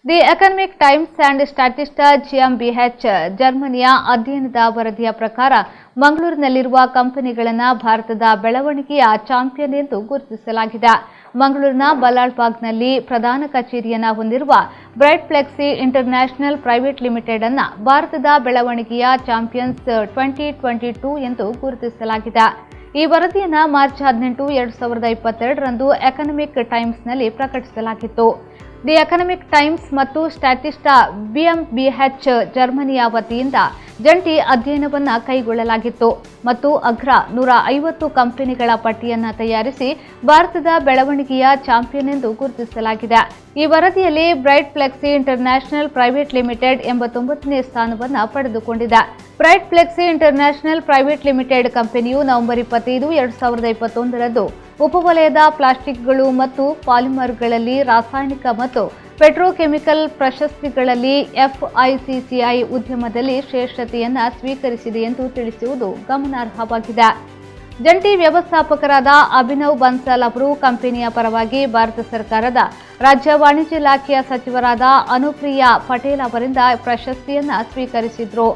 The Economic Times and Statista GmbH ಜರ್ಮನಿಯ ಅಧ್ಯಯನದ ವರದಿಯ ಪ್ರಕಾರ ಮಂಗಳೂರಿನಲ್ಲಿರುವ ಕಂಪನಿಗಳನ್ನು ಭಾರತದ ಬೆಳವಣಿಗೆಯ ಚಾಂಪಿಯನ್ ಎಂದು ಗುರುತಿಸಲಾಗಿದೆ. ಮಂಗಳೂರಿನ ಬಲ್ಲಾಳ್‌ಬಾಗ್‌ನಲ್ಲಿ ಪ್ರಧಾನ ಕಚೇರಿಯನ್ನು ಹೊಂದಿರುವ bright Flexi International Private limited ಅನ್ನು ಭಾರತದ ಬೆಳವಣಿಗೆಯ ಚಾಂಪಿಯನ್ಸ್ 2022 ಎಂದು ಗುರುತಿಸಲಾಗಿದೆ. ಈ ವರದಿಯನ್ನು ಮಾರ್ಚ್ 18, 2022 ರಂದು ಎಕನಾಮಿಕ್ ಟೈಮ್ಸ್ನಲ್ಲಿ ಪ್ರಕಟಿಸಲಾಗಿತ್ತು. ದಿ ಎಕನಾಮಿಕ್ ಟೈಮ್ಸ್ ಮತ್ತು ಸ್ಟಾಟಿಸ್ಟಾ GmbH ಜರ್ಮನಿಯ ವತಿಯಿಂದ ಜಂಟಿ ಅಧ್ಯಯನವನ್ನು ಕೈಗೊಳ್ಳಲಾಗಿತ್ತು ಮತ್ತು ಅಗ್ರ 150 ಕಂಪನಿಗಳ ಪಟ್ಟಿಯನ್ನು ತಯಾರಿಸಿ ಭಾರತದ ಬೆಳವಣಿಗೆಯ ಚಾಂಪಿಯನ್ ಎಂದು ಗುರುತಿಸಲಾಗಿದೆ. ಈ ವರದಿಯಲ್ಲಿ Bright Flexi International Private Limited 89ನೇ ಸ್ಥಾನವನ್ನು ಪಡೆದುಕೊಂಡಿದೆ. Bright Flexi International Private Limited ಕಂಪನಿಯು ನವೆಂಬರ್ 25, 2021 ರಂದು ಉಪವಲಯದ ಪ್ಲಾಸ್ಟಿಕ್ಗಳು ಮತ್ತು ಪಾಲಿಮರ್ಗಳಲ್ಲಿ ರಾಸಾಯನಿಕ ಮತ್ತು ಪೆಟ್ರೋಕೆಮಿಕಲ್ ಪ್ರಶಸ್ತಿಗಳಲ್ಲಿ FICCI ಉದ್ಯಮದಲ್ಲಿ ಶ್ರೇಷ್ಠತೆಯನ್ನು ಸ್ವೀಕರಿಸಿದೆ ಎಂದು ತಿಳಿಸುವುದು ಗಮನಾರ್ಹವಾಗಿದೆ. ಜಂಟಿ ವ್ಯವಸ್ಥಾಪಕರಾದ ಅಭಿನವ್ ಬನ್ಸಾಲ್ ಅವರು ಕಂಪನಿಯ ಪರವಾಗಿ ಭಾರತ ಸರ್ಕಾರದ ರಾಜ್ಯ ವಾಣಿಜ್ಯ ಇಲಾಖೆಯ ಸಚಿವರಾದ ಅನುಪ್ರಿಯಾ ಪಟೇಲ್ ಅವರಿಂದ ಪ್ರಶಸ್ತಿಯನ್ನು ಸ್ವೀಕರಿಸಿದರು.